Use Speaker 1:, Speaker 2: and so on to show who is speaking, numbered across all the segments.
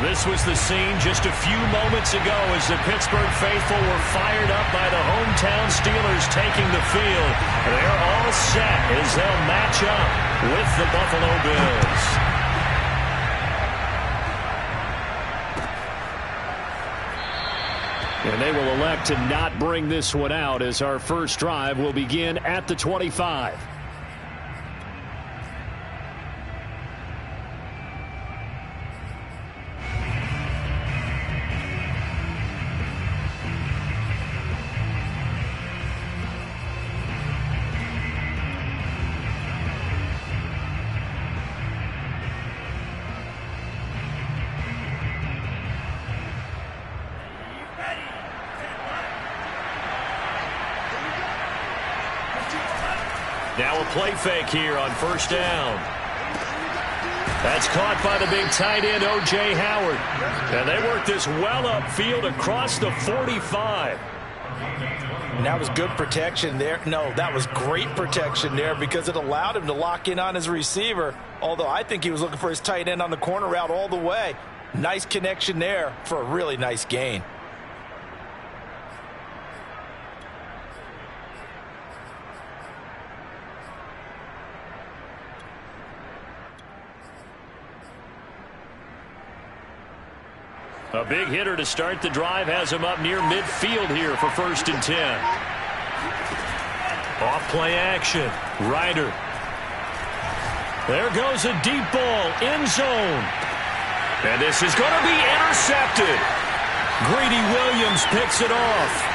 Speaker 1: This was the scene just a few moments ago as the Pittsburgh faithful were fired up by the hometown Steelers taking the field. They're all set as they'll match up with the Buffalo Bills. And they will elect to not bring this one out as our first drive will begin at the 25. Now a play fake here on first down. That's caught by the big tight end, O.J. Howard. And they work this well upfield across the 45.
Speaker 2: And that was good protection there. No, that was great protection there because it allowed him to lock in on his receiver. Although I think he was looking for his tight end on the corner route all the way. Nice connection there for a really nice gain.
Speaker 1: A big hitter to start the drive has him up near midfield here for 1st and 10. Off play action. Ryder. There goes a deep ball. End zone. And this is going to be intercepted. Greedy Williams picks it off.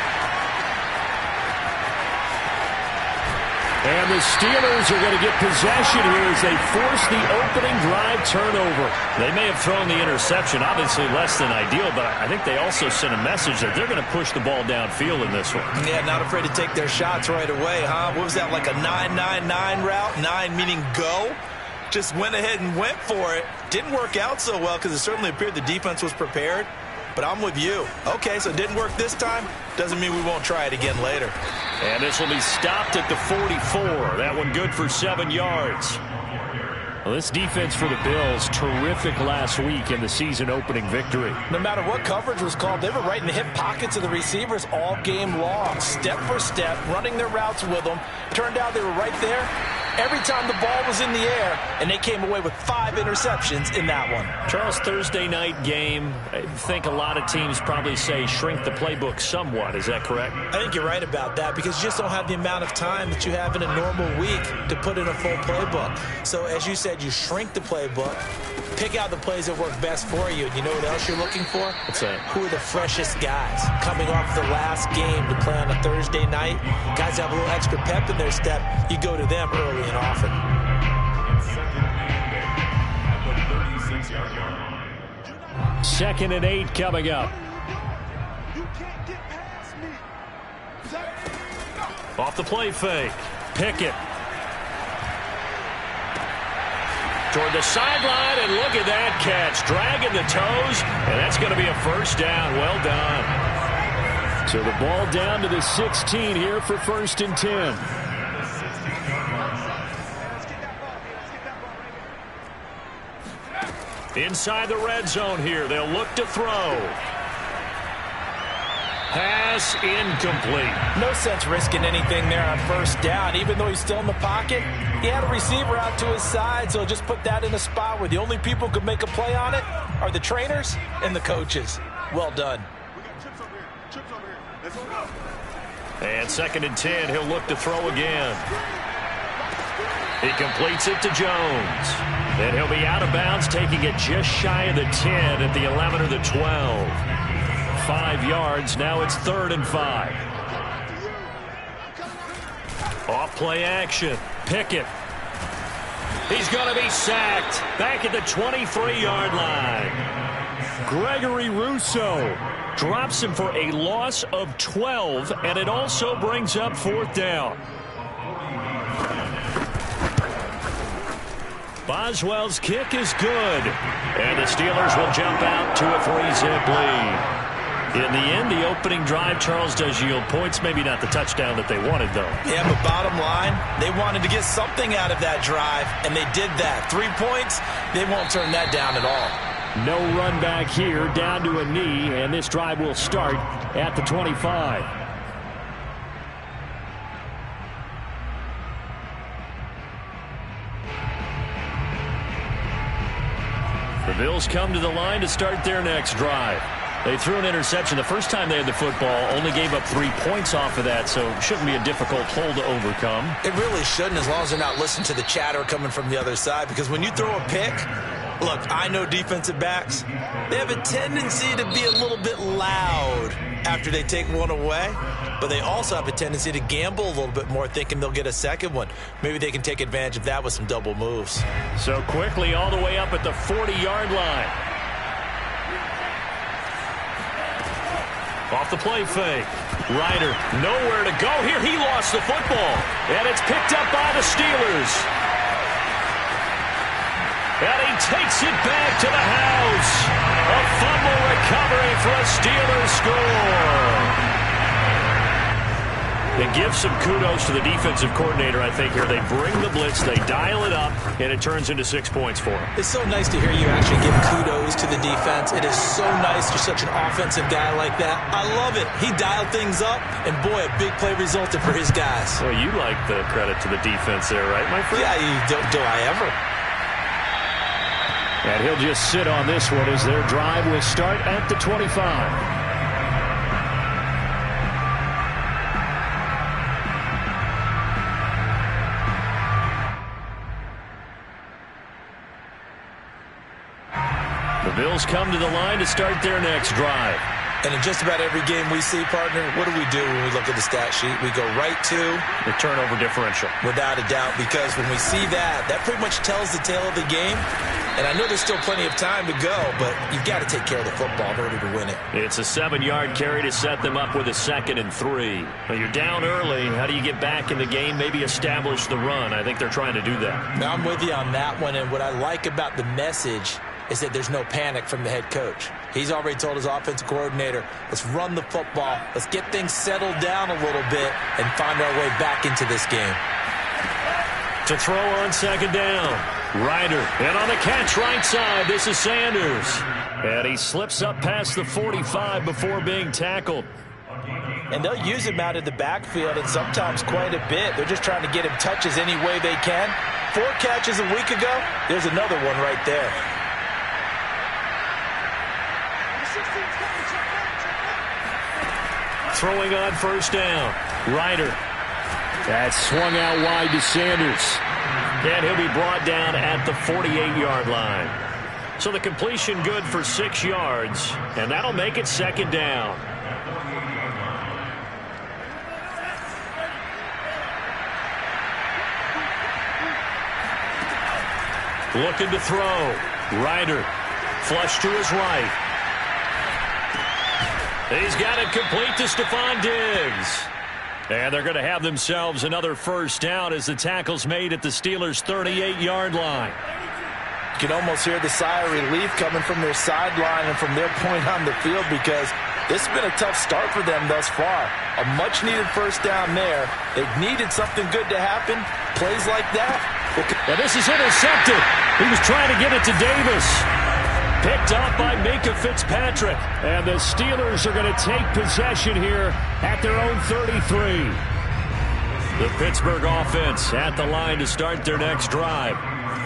Speaker 1: And the Steelers are going to get possession here as they force the opening drive turnover. They may have thrown the interception, obviously less than ideal, but I think they also sent a message that they're going to push the ball downfield in this one.
Speaker 2: Yeah, not afraid to take their shots right away, huh? What was that, like a 9-9-9 route? 9 meaning go? Just went ahead and went for it. Didn't work out so well because it certainly appeared the defense was prepared. But I'm with you. Okay, so it didn't work this time. Doesn't mean we won't try it again later.
Speaker 1: And this will be stopped at the 44. That one good for 7 yards. Well, this defense for the Bills, terrific last week in the season-opening victory.
Speaker 2: No matter what coverage was called, they were right in the hip pockets of the receivers all game long. Step for step, running their routes with them. Turned out they were right there every time the ball was in the air, and they came away with 5 interceptions in that one.
Speaker 1: Charles, Thursday night game, I think a lot of teams probably say shrink the playbook somewhat. Is that correct?
Speaker 2: I think you're right about that because you just don't have the amount of time that you have in a normal week to put in a full playbook. So as you said, you shrink the playbook, pick out the plays that work best for you. And you know what else you're looking for?
Speaker 1: What's that?
Speaker 2: Who are the freshest guys coming off the last game to play on a Thursday night? Guys have a little extra pep in their step. You go to them early and often.
Speaker 1: Second and 8 coming up. Off the play fake. Pickett. Toward the sideline, and look at that catch. Dragging the toes, and that's going to be a first down. Well done. So the ball down to the 16 here for 1st and 10. Inside the red zone here. They'll look to throw. Pass incomplete.
Speaker 2: No sense risking anything there on first down. Even though he's still in the pocket, he had a receiver out to his side, so just put that in a spot where the only people who could make a play on it are the trainers and the coaches. Well done.
Speaker 1: And 2nd and 10, he'll look to throw again. He completes it to Jones. Then he'll be out of bounds, taking it just shy of the 10 at the 11 or the 12. 5 yards. Now it's 3rd and 5. Off play action. Pickett. He's going to be sacked. Back at the 23-yard line. Gregory Rousseau drops him for a loss of 12, and it also brings up 4th down. Boswell's kick is good, and the Steelers will jump out to a 3-zip lead. In the end, the opening drive, Charles, does yield points. Maybe not the touchdown that they wanted, though.
Speaker 2: Yeah, but bottom line, they wanted to get something out of that drive, and they did that. 3 points, they won't turn that down at all.
Speaker 1: No run back here, down to a knee, and this drive will start at the 25. The Bills come to the line to start their next drive. They threw an interception the first time they had the football, only gave up 3 points off of that, so it shouldn't be a difficult hole to overcome.
Speaker 2: It really shouldn't, as long as they're not listening to the chatter coming from the other side, because when you throw a pick, look, I know defensive backs, they have a tendency to be a little bit loud after they take one away, but they also have a tendency to gamble a little bit more, thinking they'll get a second one. Maybe they can take advantage of that with some double moves.
Speaker 1: So quickly all the way up at the 40-yard line. Off the play fake. Ryder nowhere to go here. He lost the football. And it's picked up by the Steelers. And he takes it back to the house. A fumble recovery for a Steelers score. It gives some kudos to the defensive coordinator, I think, here. They bring the blitz, they dial it up, and it turns into 6 points for them.
Speaker 2: It's so nice to hear you actually give kudos to the defense. It is so nice. You're such an offensive guy like that. I love it. He dialed things up, and boy, a big play resulted for his guys.
Speaker 1: Well, you like the credit to the defense there, right, my friend?
Speaker 2: Yeah, do I ever?
Speaker 1: And he'll just sit on this one as their drive will start at the 25. The Bills come to the line to start their next drive.
Speaker 2: And in just about every game we see, partner, what do we do when we look at the stat sheet? We go right to
Speaker 1: the turnover differential.
Speaker 2: Without a doubt, because when we see that, that pretty much tells the tale of the game. And I know there's still plenty of time to go, but you've got to take care of the football in order to win it.
Speaker 1: It's a 7-yard carry to set them up with a 2nd and 3. Well, you're down early. How do you get back in the game? Maybe establish the run. I think they're trying to do that.
Speaker 2: Now, I'm with you on that one, and what I like about the message is that there's no panic from the head coach. He's already told his offensive coordinator, let's run the football, let's get things settled down a little bit and find our way back into this game.
Speaker 1: To throw on 2nd down, Ryder, and on the catch right side, this is Sanders. And he slips up past the 45 before being tackled.
Speaker 2: And they'll use him out in the backfield, and sometimes quite a bit. They're just trying to get him touches any way they can. 4 catches a week ago, there's another one right there.
Speaker 1: Throwing on 1st down. Ryder. That swung out wide to Sanders. And he'll be brought down at the 48-yard line. So the completion good for 6 yards. And that'll make it 2nd down. Looking to throw. Ryder. Flush to his right. He's got it complete to Stephon Diggs. And they're going to have themselves another 1st down as the tackle's made at the Steelers' 38-yard line.
Speaker 2: You can almost hear the sigh of relief coming from their sideline and from their point on the field, because this has been a tough start for them thus far. A much-needed 1st down there. They needed something good to happen. Plays like that.
Speaker 1: And this is intercepted. He was trying to get it to Davis. Picked up by Minkah Fitzpatrick. And the Steelers are going to take possession here at their own 33. The Pittsburgh offense at the line to start their next drive.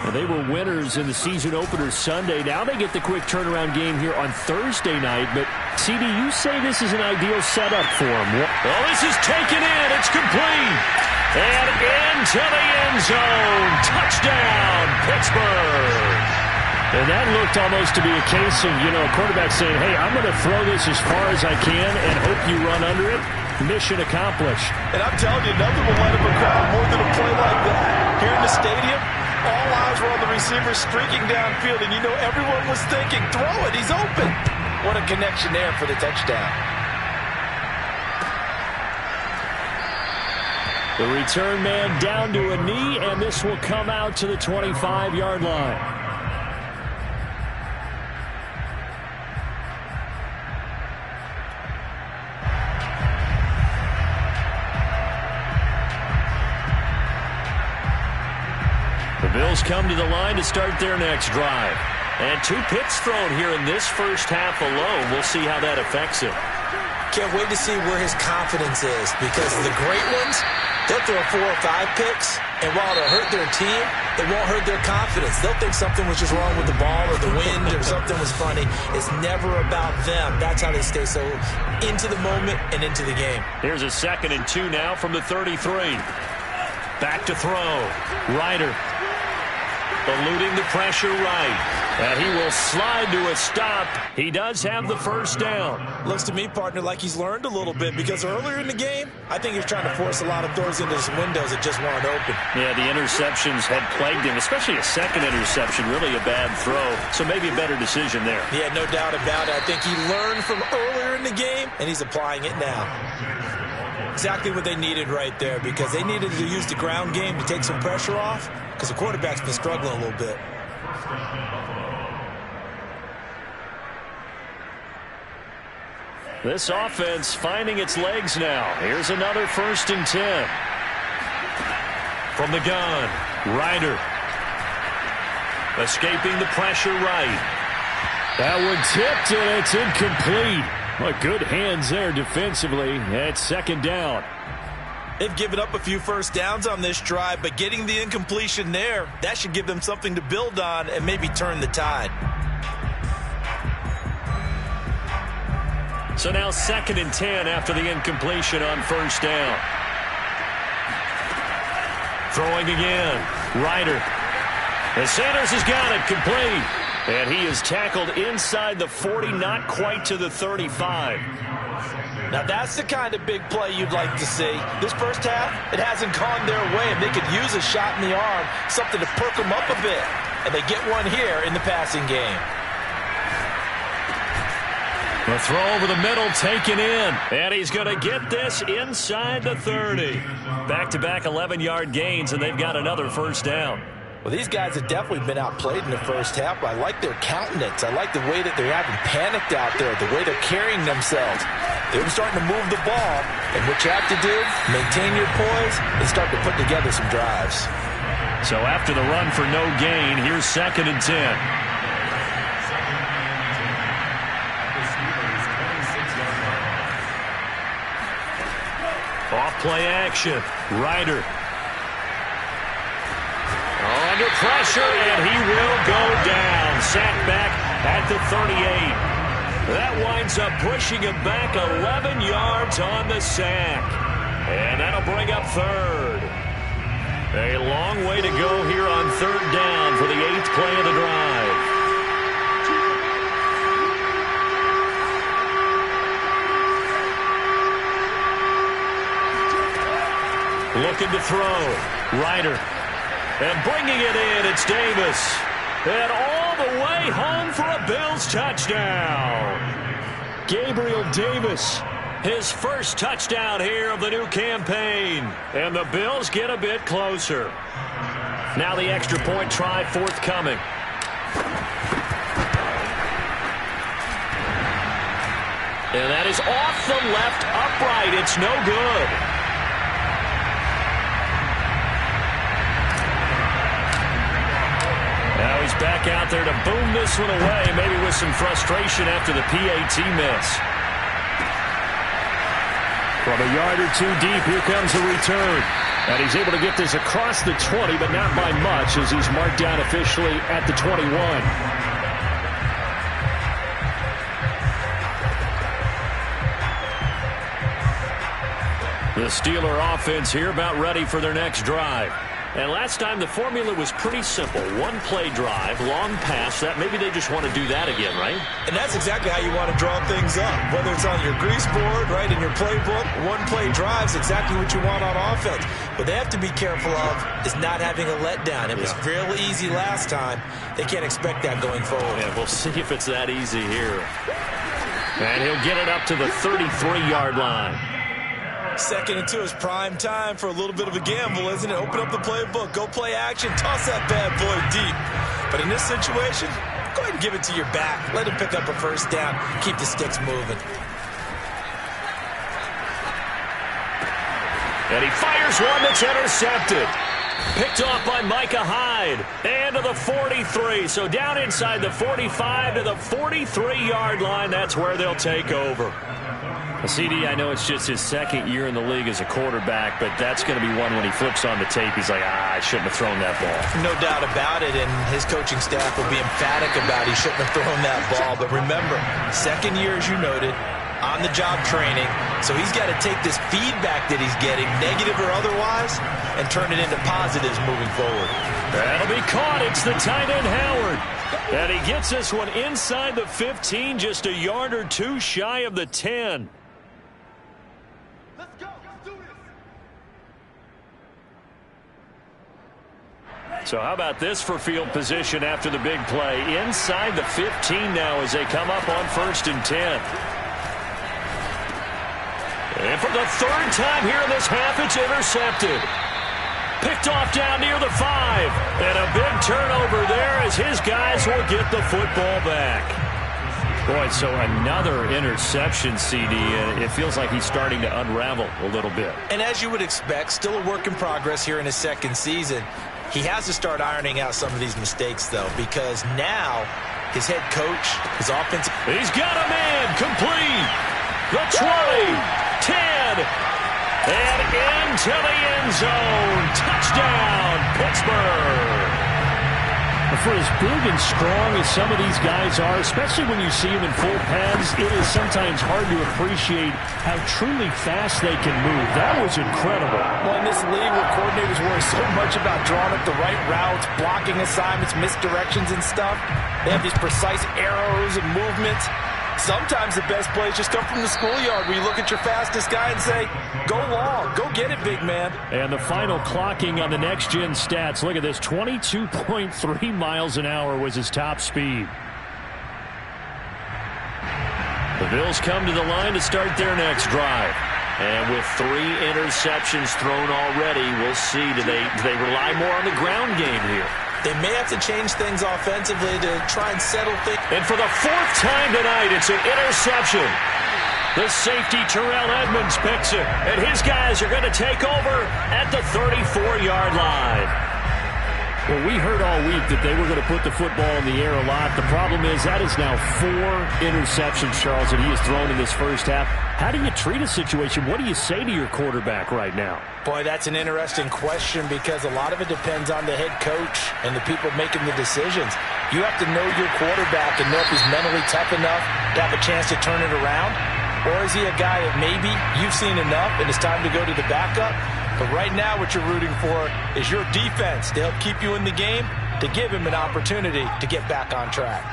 Speaker 1: And they were winners in the season opener Sunday. Now they get the quick turnaround game here on Thursday night. But, CD, you say this is an ideal setup for them. Well, this is taken in. It's complete. And into the end zone. Touchdown, Pittsburgh. And that looked almost to be a case of, a quarterback saying, hey, I'm going to throw this as far as I can and hope you run under it. Mission accomplished.
Speaker 2: And I'm telling you, nothing will light up a crowd more than a play like that. Here in the stadium, all eyes were on the receiver streaking downfield, and everyone was thinking, throw it, he's open. What a connection there for the touchdown.
Speaker 1: The return man down to a knee, and this will come out to the 25-yard line. The Bills come to the line to start their next drive. And 2 picks thrown here in this first half alone. We'll see how that affects him.
Speaker 2: Can't wait to see where his confidence is, because the great ones, they'll throw 4 or 5 picks, and while it'll hurt their team, it won't hurt their confidence. They'll think something was just wrong with the ball or the wind or something was funny. It's never about them. That's how they stay so into the moment and into the game.
Speaker 1: Here's a 2nd and 2 now from the 33. Back to throw. Ryder eluding the pressure right. And he will slide to a stop. He does have the first down.
Speaker 2: Looks to me, partner, like he's learned a little bit, because earlier in the game, I think he's trying to force a lot of throws into some windows that just weren't open.
Speaker 1: Yeah, the interceptions had plagued him, especially a 2nd interception, really a bad throw. So maybe a better decision there.
Speaker 2: Yeah, no doubt about it. I think he learned from earlier in the game, and he's applying it now. Exactly what they needed right there, because they needed to use the ground game to take some pressure off, because the quarterback's been struggling a little bit.
Speaker 1: This offense finding its legs now. Here's another 1st and 10. From the gun, Ryder. Escaping the pressure right.
Speaker 3: That one tipped, and it's incomplete. Well, good hands there defensively. It's 2nd down.
Speaker 2: They've given up a few first downs on this drive, but getting the incompletion there, that should give them something to build on and maybe turn the tide.
Speaker 1: So now 2nd and 10 after the incompletion on 1st down. Throwing again. Ryder. And Sanders has got it complete. And he is tackled inside the 40, not quite to the 35.
Speaker 2: Now that's the kind of big play you'd like to see. This first half, it hasn't gone their way, and they could use a shot in the arm, something to perk them up a bit. And they get one here in the passing game.
Speaker 1: The throw over the middle taken in. And he's going to get this inside the 30. Back-to-back 11-yard gains, and they've got another 1st down.
Speaker 2: Well, these guys have definitely been outplayed in the first half, but I like their countenance. I like the way that they're having panicked out there, the way they're carrying themselves. They're starting to move the ball, and what you have to do, maintain your poise and start to put together some drives.
Speaker 1: So after the run for no gain, here's 2nd and 10. Off play action. Ryder. Under pressure, and he will go down. Sacked back at the 38. That winds up pushing him back 11 yards on the sack. And that'll bring up 3rd. A long way to go here on 3rd down for the 8th play of the drive. Looking to throw. Ryder. And bringing it in, it's Davis. And all the way home for a Bills touchdown. Gabriel Davis, his first touchdown here of the new campaign. And the Bills get a bit closer. Now the extra point try forthcoming. And that is off the left upright. It's no good. Now he's back out there to boom this one away, maybe with some frustration after the PAT miss.
Speaker 3: From a yard or 2 deep, here comes the return. And he's able to get this across the 20, but not by much, as he's marked down officially at the 21.
Speaker 1: The Steeler offense here about ready for their next drive. And last time the formula was pretty simple. 1-play drive, long pass. That maybe they just want to do that again, right?
Speaker 2: And that's exactly how you want to draw things up. Whether it's on your grease board, right, in your playbook, 1-play drive's exactly what you want on offense. What they have to be careful of is not having a letdown. It was real easy last time. They can't expect that going forward.
Speaker 1: Yeah, we'll see if it's that easy here. And he'll get it up to the 33-yard line.
Speaker 2: 2nd and 2 is prime time for a little bit of a gamble, isn't it? Open up the playbook, go play action, toss that bad boy deep. But in this situation, go ahead and give it to your back. Let him pick up a 1st down. Keep the sticks moving.
Speaker 1: And he fires one that's intercepted. Picked off by Micah Hyde. And to the 43. So down inside the 45 to the 43-yard line. That's where they'll take over.
Speaker 3: CD, I know it's just his second year in the league as a quarterback, but that's going to be one when he flips on the tape. He's like, I shouldn't have thrown that ball.
Speaker 2: No doubt about it, and his coaching staff will be emphatic about he shouldn't have thrown that ball. But remember, second year, as you noted, on-the-job training. So he's got to take this feedback that he's getting, negative or otherwise, and turn it into positives moving forward.
Speaker 1: That'll be caught. It's the tight end, Howard. And he gets this one inside the 15, just a yard or two shy of the 10. So how about this for field position after the big play? Inside the 15 now as they come up on 1st and 10. And for the third time here in this half, it's intercepted. Picked off down near the 5. And a big turnover there as his guys will get the football back. Boy, so another interception, CD. It feels like he's starting to unravel a little bit.
Speaker 2: And as you would expect, still a work in progress here in his second season. He has to start ironing out some of these mistakes, though, because now his head coach, his offensive...
Speaker 1: He's got a man complete. The 20, 10, and into the end zone. Touchdown, Pittsburgh.
Speaker 3: For as big and strong as some of these guys are, especially when you see them in full pads, it is sometimes hard to appreciate how truly fast they can move. That was incredible.
Speaker 4: Well, in this league where coordinators worry so much about drawing up the right routes, blocking assignments, misdirections and stuff, they have these precise arrows and movements. Sometimes the best plays just come from the schoolyard where you look at your fastest guy and say, go long, go get it, big man.
Speaker 3: And the final clocking on the next-gen stats. Look at this, 22.3 miles an hour was his top speed.
Speaker 1: The Bills come to the line to start their next drive. And with 3 interceptions thrown already, we'll see, do they rely more on the ground game here?
Speaker 2: They may have to change things offensively to try and settle things.
Speaker 1: And for the 4th time tonight, it's an interception. The safety, Terrell Edmonds, picks it. And his guys are going to take over at the 34-yard line.
Speaker 3: Well, we heard all week that they were going to put the football in the air a lot. The problem is that is now 4 interceptions, Charles, that he has thrown in this first half. How do you treat a situation? What do you say to your quarterback right now?
Speaker 4: Boy, that's an interesting question because a lot of it depends on the head coach and the people making the decisions. You have to know your quarterback and know if he's mentally tough enough to have a chance to turn it around. Or is he a guy that maybe you've seen enough and it's time to go to the backup? But right now what you're rooting for is your defense to help keep you in the game, to give him an opportunity to get back on track.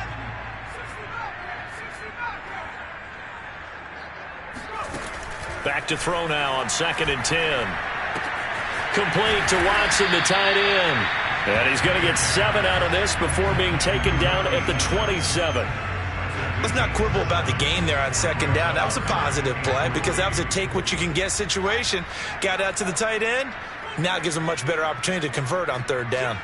Speaker 1: Back to throw now on 2nd and 10. Complete to Watson, the tight end. And he's going to get 7 out of this before being taken down at the 27.
Speaker 2: Let's not quibble about the gain there on 2nd down. That was a positive play because that was a take-what-you-can-get situation. Got out to the tight end. Now gives him a much better opportunity to convert on 3rd down.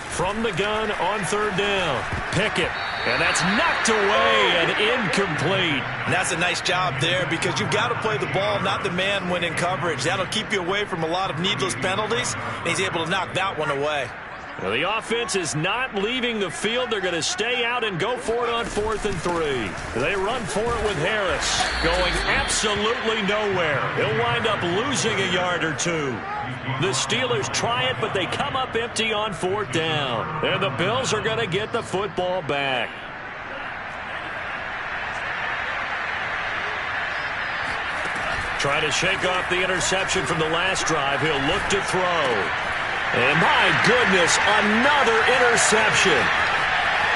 Speaker 1: From the gun on 3rd down. Pickett. And that's knocked away and incomplete.
Speaker 2: And that's a nice job there because you've got to play the ball, not the man when in coverage. That'll keep you away from a lot of needless penalties. And he's able to knock that one away.
Speaker 1: Well, the offense is not leaving the field. They're going to stay out and go for it on 4th and 3. They run for it with Harris going absolutely nowhere. He'll wind up losing a yard or 2. The Steelers try it, but they come up empty on 4th down. And the Bills are going to get the football back. Trying to shake off the interception from the last drive. He'll look to throw. And my goodness, another interception.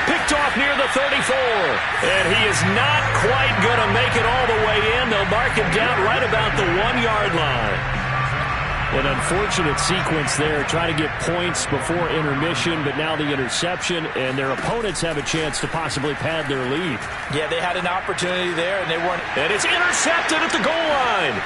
Speaker 1: Picked off near the 34. And he is not quite going to make it all the way in. They'll mark him down right about the 1-yard line. An unfortunate sequence there, trying to get points before intermission, but now the interception, and their opponents have a chance to possibly pad their lead.
Speaker 4: Yeah, they had an opportunity there, and they weren't.
Speaker 1: And it's intercepted at the goal line.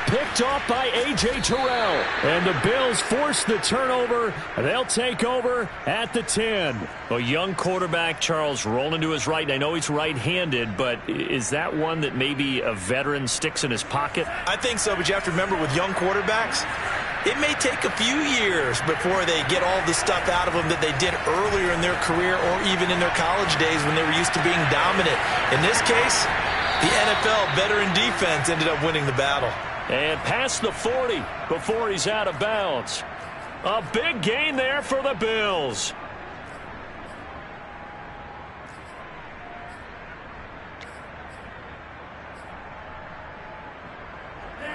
Speaker 1: Picked off by A.J. Terrell. And the Bills force the turnover. They'll take over at the 10. A young quarterback, Charles, rolling to his right. And I know he's right-handed, but is that one that maybe a veteran sticks in his pocket?
Speaker 2: I think so, but you have to remember with young quarterbacks, it may take a few years before they get all the stuff out of them that they did earlier in their career or even in their college days when they were used to being dominant. In this case, the NFL veteran defense ended up winning the battle.
Speaker 3: And past the 40 before he's out of bounds. A big gain there for the Bills.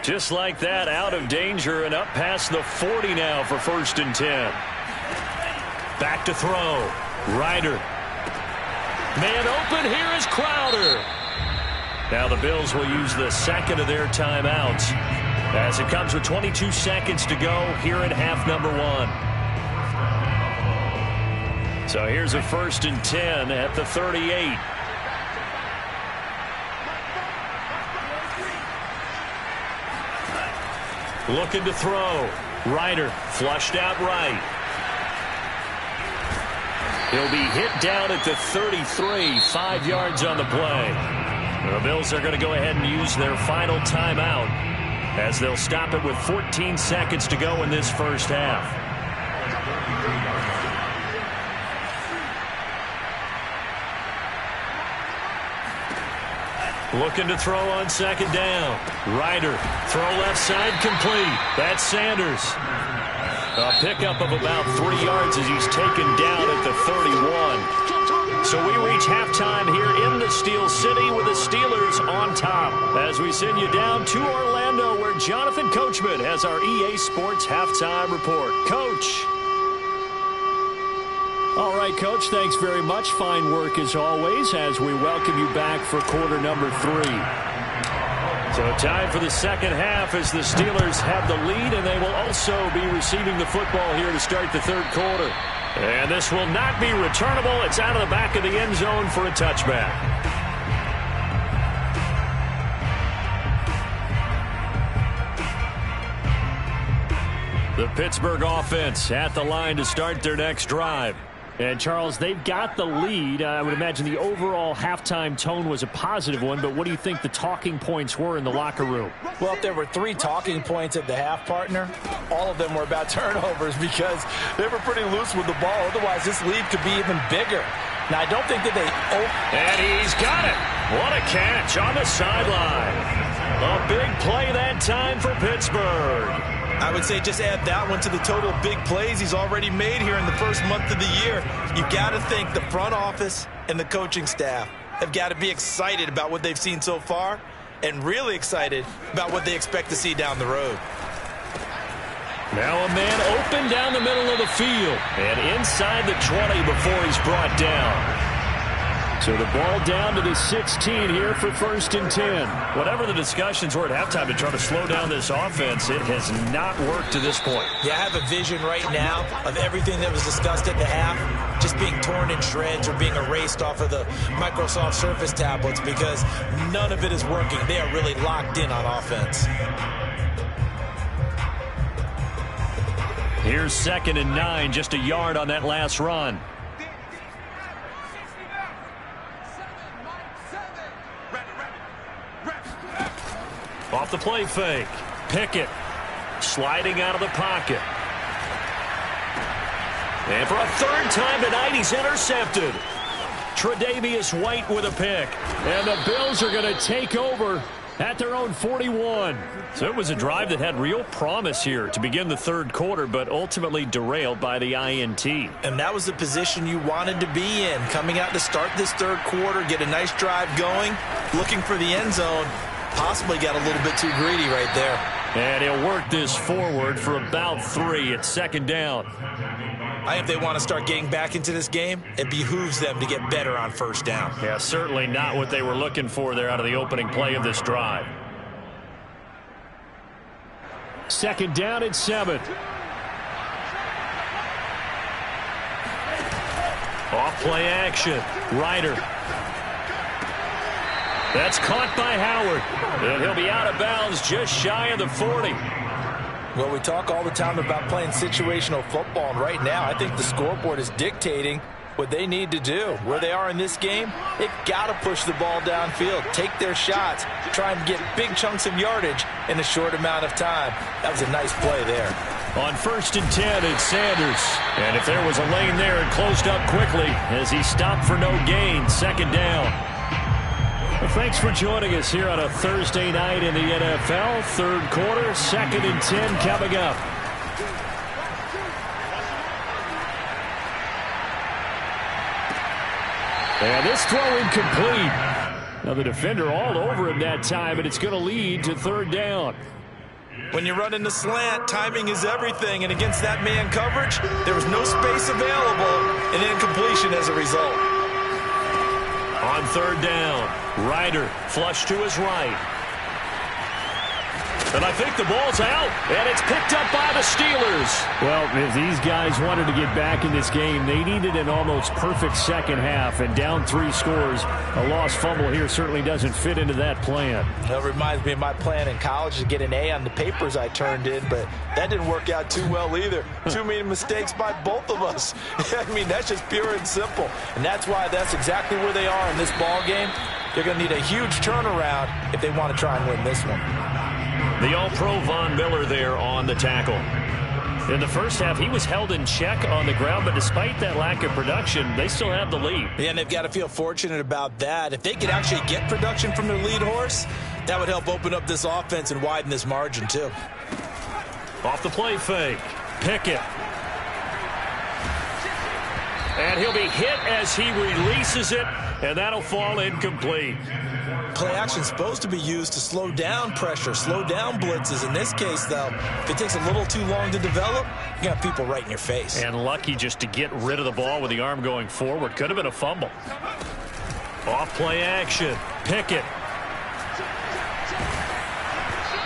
Speaker 3: Just like that, out of danger and up past the 40 now for 1st and 10. Back to throw. Ryder. Man open, here is Crowder. Now the Bills will use the second of their timeouts as it comes with 22 seconds to go here in half number 1. So here's a 1st and 10 at the 38. Looking to throw. Ryder flushed out right. He'll be hit down at the 33, 5 yards on the play. The Bills are going to go ahead and use their final timeout as they'll stop it with 14 seconds to go in this first half. Looking to throw on 2nd down. Ryder, throw left side complete. That's Sanders. A pickup of about 3 yards as he's taken down at the 31. So we reach halftime here in the Steel City with the Steelers on top as we send you down to Orlando where Jonathan Coachman has our EA Sports Halftime Report. Coach. All right, Coach, thanks very much. Fine work as always as we welcome you back for quarter number 3. So time for the second half as the Steelers have the lead, and they will also be receiving the football here to start the third quarter. And this will not be returnable. It's out of the back of the end zone for a touchback. The Pittsburgh offense at the line to start their next drive. And, Charles, they've got the lead. I would imagine the overall halftime tone was a positive one, but what do you think the talking points were in the locker room?
Speaker 4: Well, if there were 3 talking points at the half, partner, all of them were about turnovers because they were pretty loose with the ball. Otherwise, this lead could be even bigger. Now, I don't think that they...
Speaker 3: And he's got it. What a catch on the sideline. A big play that time for Pittsburgh.
Speaker 2: I would say just add that one to the total big plays he's already made here in the first month of the year. You've got to think the front office and the coaching staff have got to be excited about what they've seen so far and really excited about what they expect to see down the road.
Speaker 3: Now a man open down the middle of the field and inside the 20 before he's brought down. So the ball down to the 16 here for 1st and 10. Whatever the discussions were at halftime to try to slow down this offense, it has not worked to this point.
Speaker 2: Yeah, I have a vision right now of everything that was discussed at the half just being torn in shreds or being erased off of the Microsoft Surface tablets because none of it is working. They are really locked in on offense.
Speaker 3: Here's 2nd and 9, just a yard on that last run. Off the play fake. Pickett sliding out of the pocket. And for a 3rd time tonight, he's intercepted. Tre'Davious White with a pick. And the Bills are going to take over at their own 41. So it was a drive that had real promise here to begin the third quarter, but ultimately derailed by the INT.
Speaker 2: And that was the position you wanted to be in. Coming out to start this third quarter, get a nice drive going, looking for the end zone. Possibly got a little bit too greedy right there.
Speaker 3: And he'll work this forward for about 3 at 2nd down.
Speaker 2: I think if they want to start getting back into this game, it behooves them to get better on 1st down.
Speaker 3: Yeah, certainly not what they were looking for there out of the opening play of this drive. 2nd down and 7. Off play action. Ryder. That's caught by Howard. And he'll be out of bounds just shy of the 40.
Speaker 4: Well, we talk all the time about playing situational football, and right now I think the scoreboard is dictating what they need to do. Where they are in this game, they've got to push the ball downfield, take their shots, try and get big chunks of yardage in a short amount of time. That was a nice play there.
Speaker 3: On 1st and 10, it's Sanders. And if there was a lane there, it closed up quickly as he stopped for no gain. 2nd down. Well, thanks for joining us here on a Thursday night in the NFL. 3rd quarter, 2nd and 10 coming up. And this throw incomplete. Now the defender all over him that time, and it's going to lead to 3rd down.
Speaker 2: When you're running the slant, timing is everything, and against that man coverage, there was no space available, and incompletion as a result.
Speaker 1: On 3rd down, Ryder flush to his right. And I think the ball's out, and it's picked up by the Steelers.
Speaker 3: Well, if these guys wanted to get back in this game, they needed an almost perfect second half, and down 3 scores. A lost fumble here certainly doesn't fit into that plan.
Speaker 4: That reminds me of my plan in college to get an A on the papers I turned in, but that didn't work out too well either. Too many mistakes by both of us. I mean, that's just pure and simple, and that's why that's exactly where they are in this ball game. They're going to need a huge turnaround if they want to try and win this one.
Speaker 1: The All-Pro Von Miller there on the tackle. In the first half, he was held in check on the ground, but despite that lack of production, they still have the lead.
Speaker 4: Yeah, and they've got to feel fortunate about that. If they could actually get production from their lead horse, that would help open up this offense and widen this margin, too.
Speaker 1: Off the play fake. Pickett. And he'll be hit as he releases it, and that'll fall incomplete.
Speaker 2: Play action is supposed to be used to slow down pressure, slow down blitzes. In this case, though, if it takes a little too long to develop, you got people right in your face.
Speaker 3: And lucky just to get rid of the ball with the arm going forward. Could have been a fumble.
Speaker 1: Off play action. Pickett.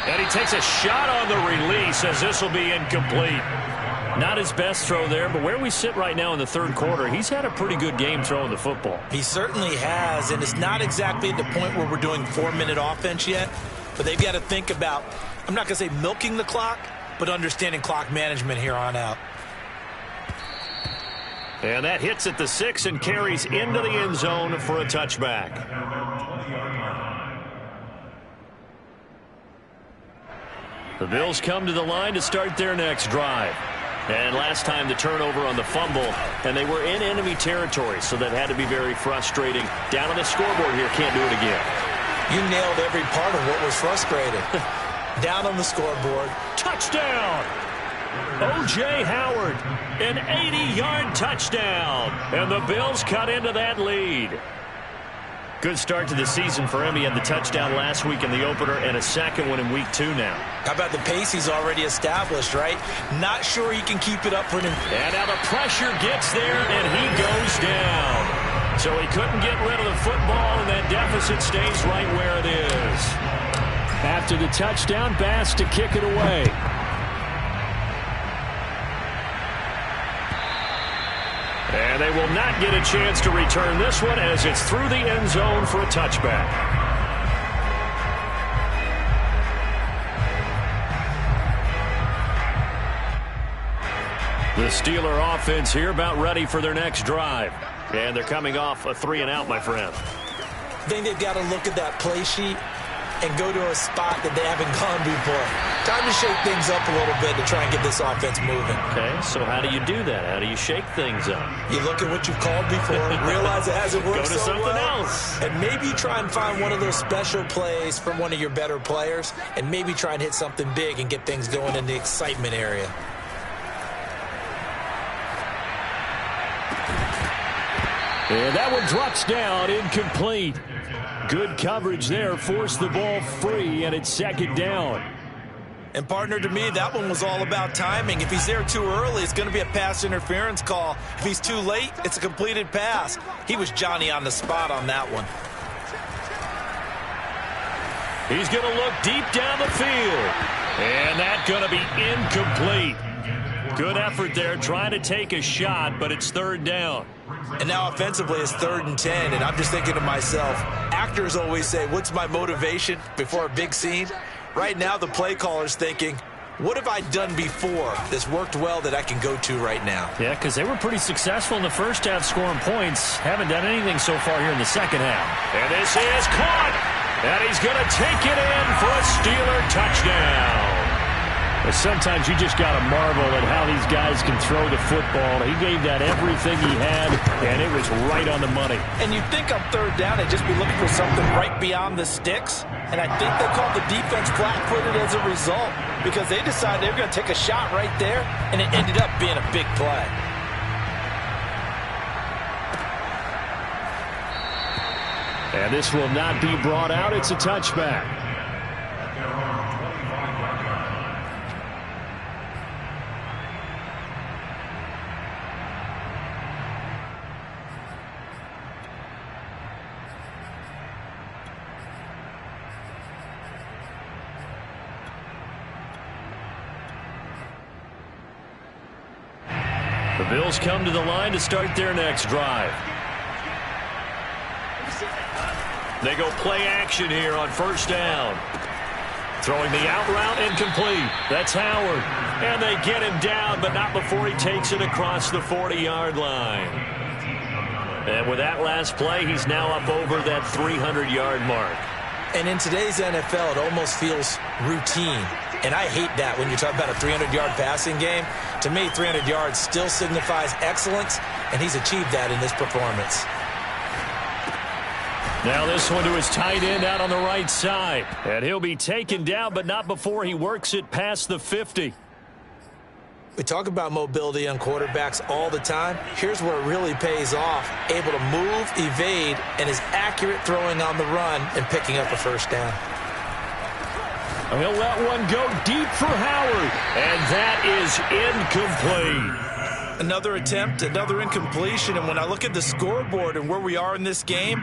Speaker 1: And he takes a shot on the release as this will be incomplete. Not his best throw there, but where we sit right now in the 3rd quarter, he's had a pretty good game throwing the football.
Speaker 2: He certainly has, and it's not exactly at the point where we're doing 4-minute offense yet, but they've got to think about, I'm not going to say milking the clock, but understanding clock management here on out.
Speaker 1: And that hits at the 6 and carries into the end zone for a touchback. The Bills come to the line to start their next drive. And last time the turnover on the fumble, and they were in enemy territory, so that had to be very frustrating. Down on the scoreboard here, can't do it again.
Speaker 2: You nailed every part of what was frustrating. Down on the scoreboard.
Speaker 1: Touchdown! O.J. Howard, an 80-yard touchdown. And the Bills cut into that lead. Good start to the season for him. He had the touchdown last week in the opener and a second one in week 2 now.
Speaker 2: How about the pace he's already established, right? Not sure he can keep it up for him.
Speaker 1: And now the pressure gets there, and he goes down. So he couldn't get rid of the football, and that deficit stays right where it is.
Speaker 3: After the touchdown, Bass to kick it away.
Speaker 1: And they will not get a chance to return this one as it's through the end zone for a touchback. The Steeler offense here about ready for their next drive. And they're coming off a 3-and-out, my friend.
Speaker 2: I think they've got to look at that play sheet and go to a spot that they haven't gone before. Time to shake things up a little bit to try and get this offense moving.
Speaker 1: Okay, so how do you do that? How do you shake things up?
Speaker 2: You look at what you've called before, realize it hasn't worked
Speaker 1: Go to
Speaker 2: so
Speaker 1: something
Speaker 2: well,
Speaker 1: else.
Speaker 2: and maybe try and find one of those special plays from one of your better players, and maybe try and hit something big and get things going in the excitement area.
Speaker 3: And that one drops down, incomplete. Good coverage there, forced the ball free, and it's 2nd down.
Speaker 2: And, partner, to me, that one was all about timing. If he's there too early, it's going to be a pass interference call. If he's too late, it's a completed pass. He was Johnny on the spot on that one.
Speaker 1: He's going to look deep down the field. And that's going to be incomplete. Good effort there, trying to take a shot, but it's 3rd down.
Speaker 2: And now offensively it's 3rd and 10, and I'm just thinking to myself, actors always say, what's my motivation before a big scene? Right now the play caller's thinking, what have I done before that's worked well that I can go to right now?
Speaker 3: Yeah, because they were pretty successful in the first half scoring points. Haven't done anything so far here in the second half.
Speaker 1: And this is caught. And he's going to take it in for a Steeler touchdown.
Speaker 3: Sometimes you just got to marvel at how these guys can throw the football. He gave that everything he had, and it was right on the money.
Speaker 4: And you think on third down they'd just be looking for something right beyond the sticks. And I think they called the defense flat-footed as a result because they decided they were going to take a shot right there, and it ended up being a big play.
Speaker 3: And this will not be brought out. It's a touchback. The Bills come to the line to start their next drive. They go play action here on first down. Throwing the out route incomplete. That's Howard. And they get him down, but not before he takes it across the 40-yard line. And with that last play, he's now up over that 300-yard mark.
Speaker 4: And in today's NFL, it almost feels routine. And I hate that when you talk about a 300-yard passing game. To me, 300 yards still signifies excellence, and he's achieved that in this performance.
Speaker 3: Now this one to his tight end out on the right side. And he'll be taken down, but not before he works it past the 50.
Speaker 4: We talk about mobility on quarterbacks all the time. Here's where it really pays off. Able to move, evade, and is accurate throwing on the run and picking up a first down.
Speaker 3: He'll let one go deep for Howard. And that is incomplete.
Speaker 2: Another attempt, another incompletion. And when I look at the scoreboard and where we are in this game,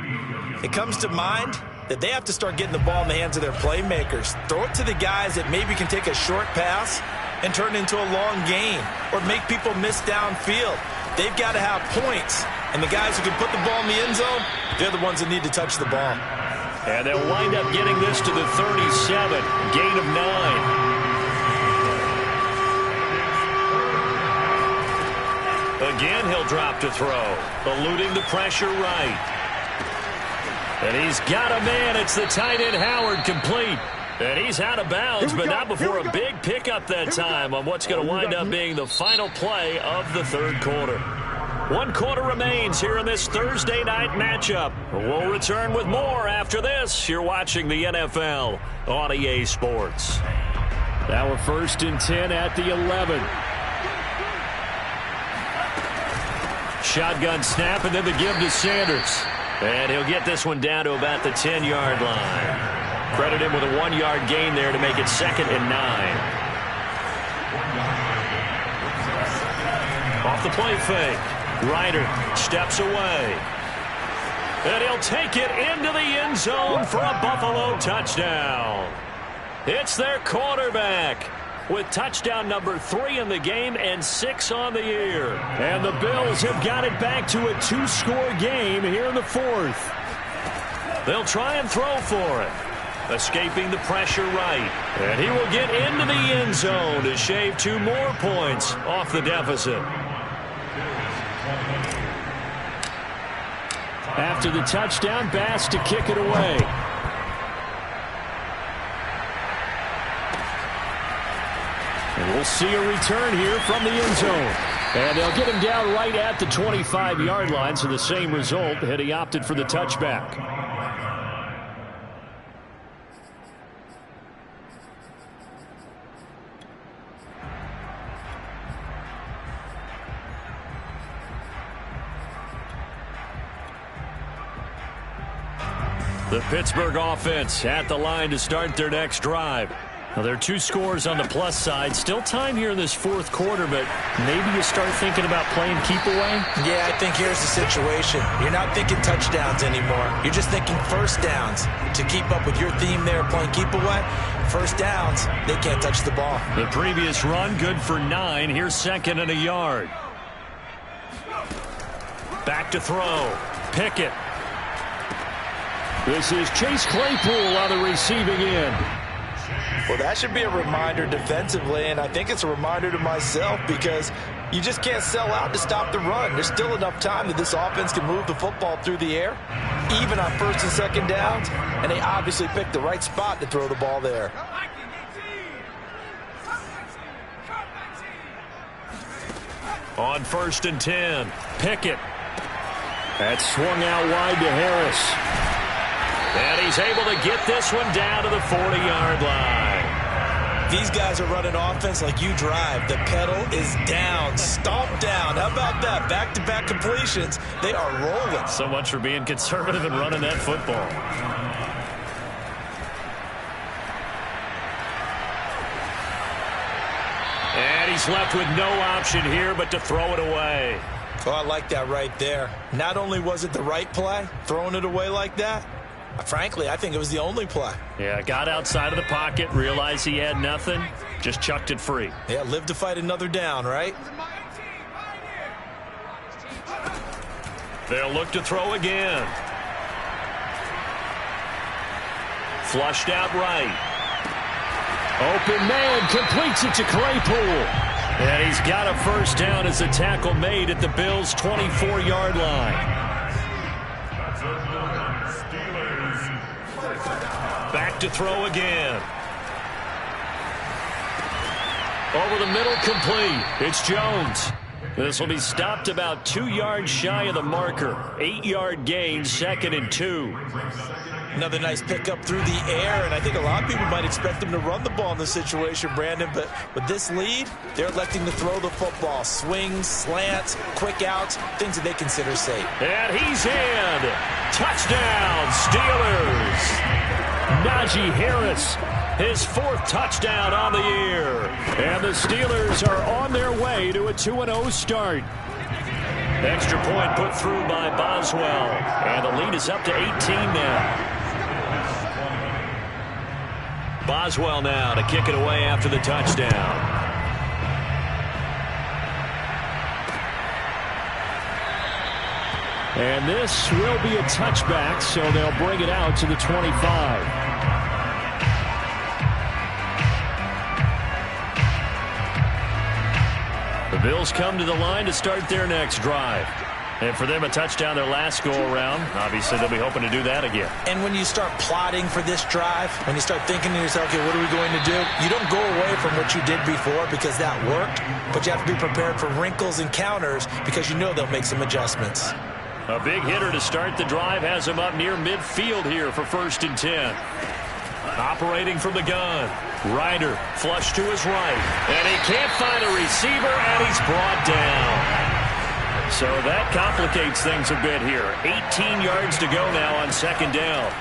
Speaker 2: it comes to mind that they have to start getting the ball in the hands of their playmakers. Throw it to the guys that maybe can take a short pass and turn it into a long gain or make people miss downfield. They've got to have points. And the guys who can put the ball in the end zone, they're the ones that need to touch the ball.
Speaker 3: And they'll wind up getting this to the 37. Gain of 9. Again, he'll drop to throw. Eluding the pressure right. And he's got a man. It's the tight end Howard, complete. And he's out of bounds, but not before a big pickup that time on what's going to wind up being the final play of the third quarter. 1 quarter remains here in this Thursday night matchup. We'll return with more after this. You're watching the NFL on EA Sports. Now we're 1st and 10 at the 11. Shotgun snap and then the give to Sanders. And he'll get this one down to about the 10-yard line. Credit him with a 1-yard gain there to make it 2nd and 9. Off the play fake. Ryder steps away. And he'll take it into the end zone for a Buffalo touchdown. It's their quarterback with touchdown number 3 in the game and 6 on the year. And the Bills have got it back to a 2-score game here in the 4th. They'll try and throw for it. Escaping the pressure right. And he will get into the end zone to shave 2 more points off the deficit. After the touchdown, Bass to kick it away. And we'll see a return here from the end zone. And they'll get him down right at the 25-yard line, so the same result had he opted for the touchback. The Pittsburgh offense at the line to start their next drive. Now, there are 2 scores on the plus side. Still time here in this 4th quarter, but maybe you start thinking about playing keep away?
Speaker 4: Yeah, I think here's the situation. You're not thinking touchdowns anymore. You're just thinking first downs. To keep up with your theme there, playing keep away, first downs, they can't touch the ball.
Speaker 3: The previous run, good for 9. Here's 2nd and a yard. Back to throw. Pickett. This is Chase Claypool on the receiving end.
Speaker 4: Well, that should be a reminder defensively, and I think it's a reminder to myself because you just can't sell out to stop the run. There's still enough time that this offense can move the football through the air, even on 1st and 2nd downs, and they obviously picked the right spot to throw the ball there.
Speaker 1: On 1st and 10, Pickett. That swung out wide to Harris. And he's able to get this one down to the 40-yard line.
Speaker 2: These guys are running offense like you drive. The pedal is down, stomp down. How about that? Back-to-back completions. They are rolling.
Speaker 3: So much for being conservative and running that football.
Speaker 1: And he's left with no option here but to throw it away.
Speaker 2: Oh, I like that right there. Not only was it the right play, throwing it away like that, frankly, I think it was the only play.
Speaker 3: Yeah, got outside of the pocket, realized he had nothing, just chucked it free.
Speaker 2: Yeah, live to fight another down, right?
Speaker 1: They'll look to throw again. Flushed out right. Open man, completes it to Claypool. And he's got a first down as the tackle made at the Bills' 24-yard line. Back to throw again. Over the middle, complete. It's Jones. This will be stopped about 2 yards shy of the marker. 8-yard gain, 2nd and 2.
Speaker 2: Another nice pickup through the air, and I think a lot of people might expect them to run the ball in this situation, Brandon, but with this lead, they're electing to throw the football. Swings, slants, quick outs, things that they consider safe.
Speaker 1: And he's in. Touchdown, Steelers. Najee Harris, his 4th touchdown on the year. And the Steelers are on their way to a 2-0 start. Extra point put through by Boswell. And the lead is up to 18 now. Boswell now to kick it away after the touchdown. And this will be a touchback, so they'll bring it out to the 25. The Bills come to the line to start their next drive. And for them, a touchdown their last go-around. Obviously, they'll be hoping to do that again.
Speaker 2: And when you start plotting for this drive, when you start thinking to yourself, okay, what are we going to do? You don't go away from what you did before because that worked, but you have to be prepared for wrinkles and counters because you know they'll make some adjustments.
Speaker 1: A big hitter to start the drive has him up near midfield here for 1st and 10. Operating from the gun. Ryder flush to his right. And he can't find a receiver, and he's brought down. So that complicates things a bit here. 18 yards to go now on 2nd down.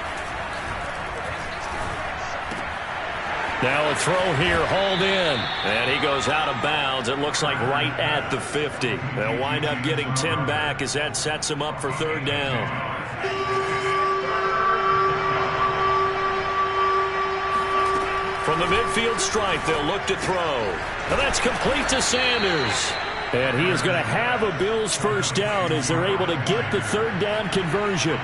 Speaker 1: Now a throw here, hauled in. And he goes out of bounds. It looks like right at the 50. They'll wind up getting 10 back as that sets him up for 3rd down. From the midfield stripe, they'll look to throw. And that's complete to Sanders. And he is going to have a Bills first down as they're able to get the 3rd down conversion.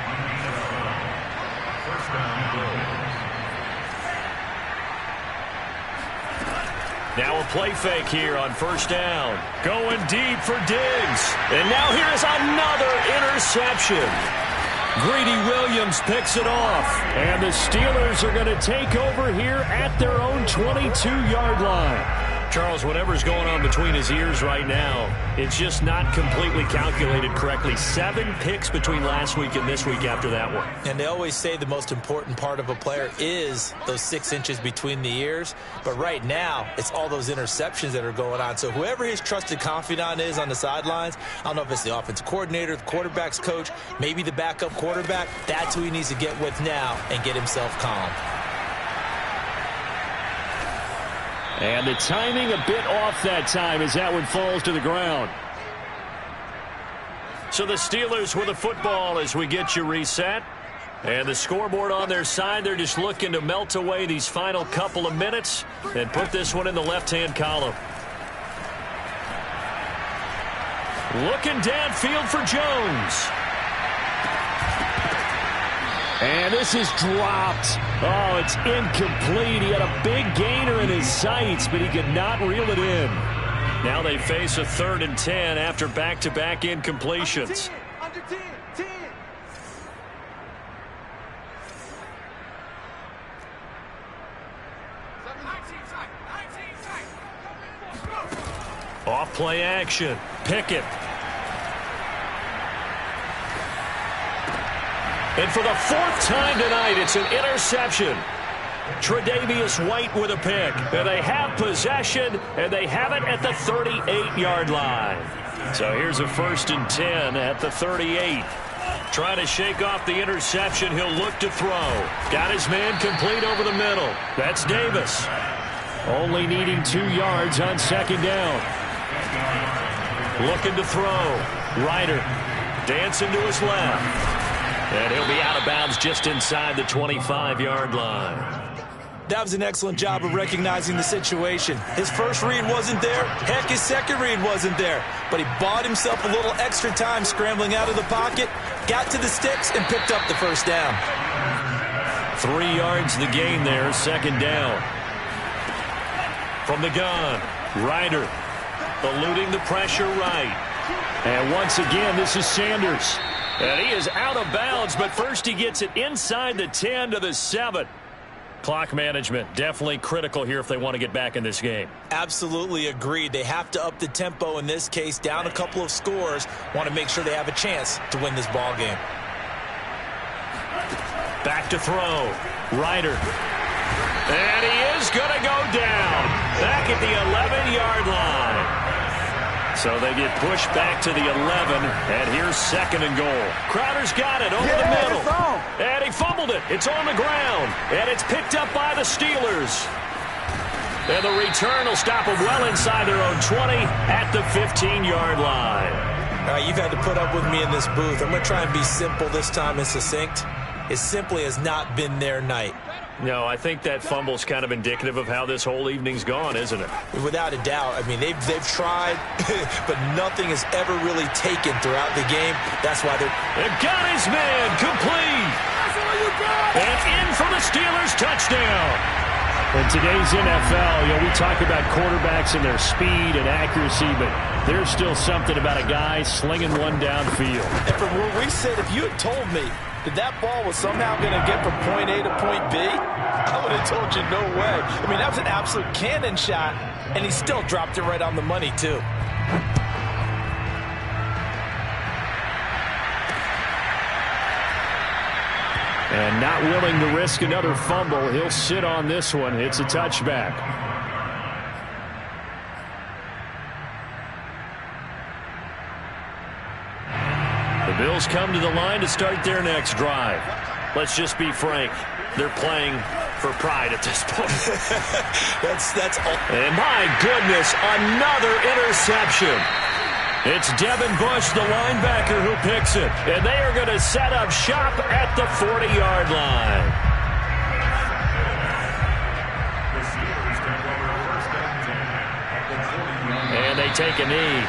Speaker 1: Now a play fake here on 1st down. Going deep for Diggs. And now here's another interception. Greedy Williams picks it off. And the Steelers are going to take over here at their own 22-yard line. Charles, whatever's going on between his ears right now, it's just not completely calculated correctly. 7 picks between last week and this week after that one.
Speaker 2: And they always say the most important part of a player is those 6 inches between the ears. But right now, it's all those interceptions that are going on. So whoever his trusted confidant is on the sidelines, I don't know if it's the offensive coordinator, the quarterback's coach, maybe the backup quarterback, that's who he needs to get with now and get himself calm.
Speaker 1: And the timing a bit off that time as that one falls to the ground. So the Steelers with the football as we get you reset. And the scoreboard on their side, they're just looking to melt away these final couple of minutes and put this one in the left-hand column. Looking downfield for Jones. And this is dropped. Oh, it's incomplete. He had a big gainer in his sights, but he could not reel it in. Now they face a 3rd and 10 after back-to-back incompletions.
Speaker 5: Under 10, 10.
Speaker 1: Off play action. Pickett. And for the fourth time tonight, it's an interception. Tre'Davious White with a pick. And they have possession, and they have it at the 38-yard line. So here's a 1st and 10 at the 38. Trying to shake off the interception. He'll look to throw. Got his man complete over the middle. That's Davis.
Speaker 3: Only needing 2 yards on 2nd down.
Speaker 1: Looking to throw. Ryder dancing to his left. And he'll be out of bounds just inside the 25-yard line.
Speaker 2: That was an excellent job of recognizing the situation. His first read wasn't there. Heck, his second read wasn't there. But he bought himself a little extra time scrambling out of the pocket, got to the sticks, and picked up the first down.
Speaker 1: 3 yards the gain there, 2nd down. From the gun, Ryder eluding the pressure right.
Speaker 3: And once again, this is Sanders.
Speaker 1: And he is out of bounds, but first he gets it inside the 10 to the 7. Clock management definitely critical here if they want to get back in this game.
Speaker 2: Absolutely agreed. They have to up the tempo in this case, down a couple of scores. Want to make sure they have a chance to win this ball game.
Speaker 1: Back to throw. Ryder. And he is going to go down. Back at the 11-yard line. So they get pushed back to the 11, and here's 2nd and goal. Crowder's got it over the middle. And he fumbled it. It's on the ground, and it's picked up by the Steelers. And the return will stop them well inside their own 20 at the 15-yard line.
Speaker 2: All right, you've had to put up with me in this booth. I'm going to try and be simple this time and succinct. It simply has not been their night.
Speaker 1: No, I think that fumble's kind of indicative of how this whole evening's gone, isn't it?
Speaker 2: Without a doubt. I mean, they've tried, but nothing has ever really taken throughout the game. That's why they're...
Speaker 1: And got his man complete. That's all you got. And in for the Steelers touchdown.
Speaker 3: In today's NFL, we talk about quarterbacks and their speed and accuracy, but there's still something about a guy slinging one downfield.
Speaker 4: And from where we sit, if you had told me that ball was somehow going to get from point A to point B, I would have told you no way. I mean, that was an absolute cannon shot, and he still dropped it right on the money, too.
Speaker 3: And not willing to risk another fumble, he'll sit on this one. It's a touchback.
Speaker 1: The Bills come to the line to start their next drive. Let's just be frank. They're playing for pride at this point.
Speaker 2: that's all.
Speaker 1: And my goodness, another interception. It's Devin Bush, the linebacker, who picks it. And they are going to set up shop at the 40-yard line. And they take a knee.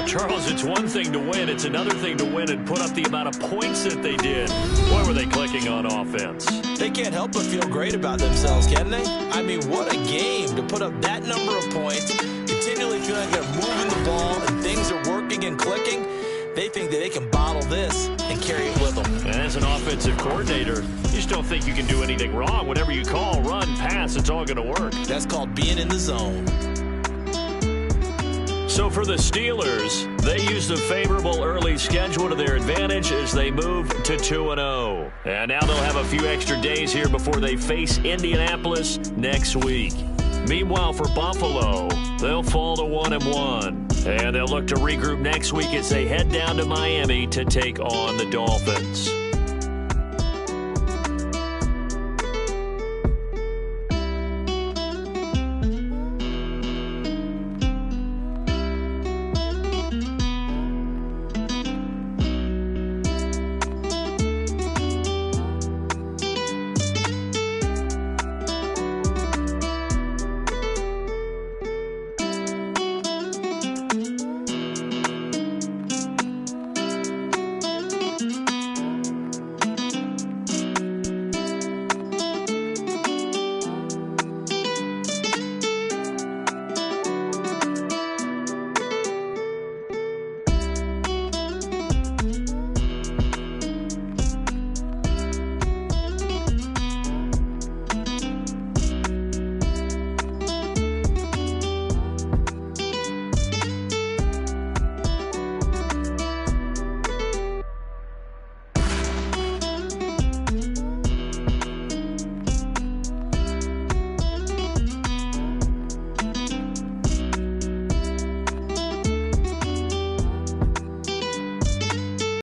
Speaker 1: Charles, it's one thing to win. It's another thing to win and put up the amount of points that they did. Boy, were they clicking on offense.
Speaker 2: They can't help but feel great about themselves, can they? I mean, what a game to put up that number of points, continually feeling like they're moving the ball and things are working and clicking. They think that they can bottle this and carry it with them.
Speaker 1: And as an offensive coordinator, you just don't think you can do anything wrong. Whatever you call, run, pass, it's all going to work.
Speaker 2: That's called being in the zone.
Speaker 1: So for the Steelers, they use the favorable early schedule to their advantage as they move to 2-0. And now they'll have a few extra days here before they face Indianapolis next week. Meanwhile, for Buffalo, they'll fall to 1-1. And they'll look to regroup next week as they head down to Miami to take on the Dolphins.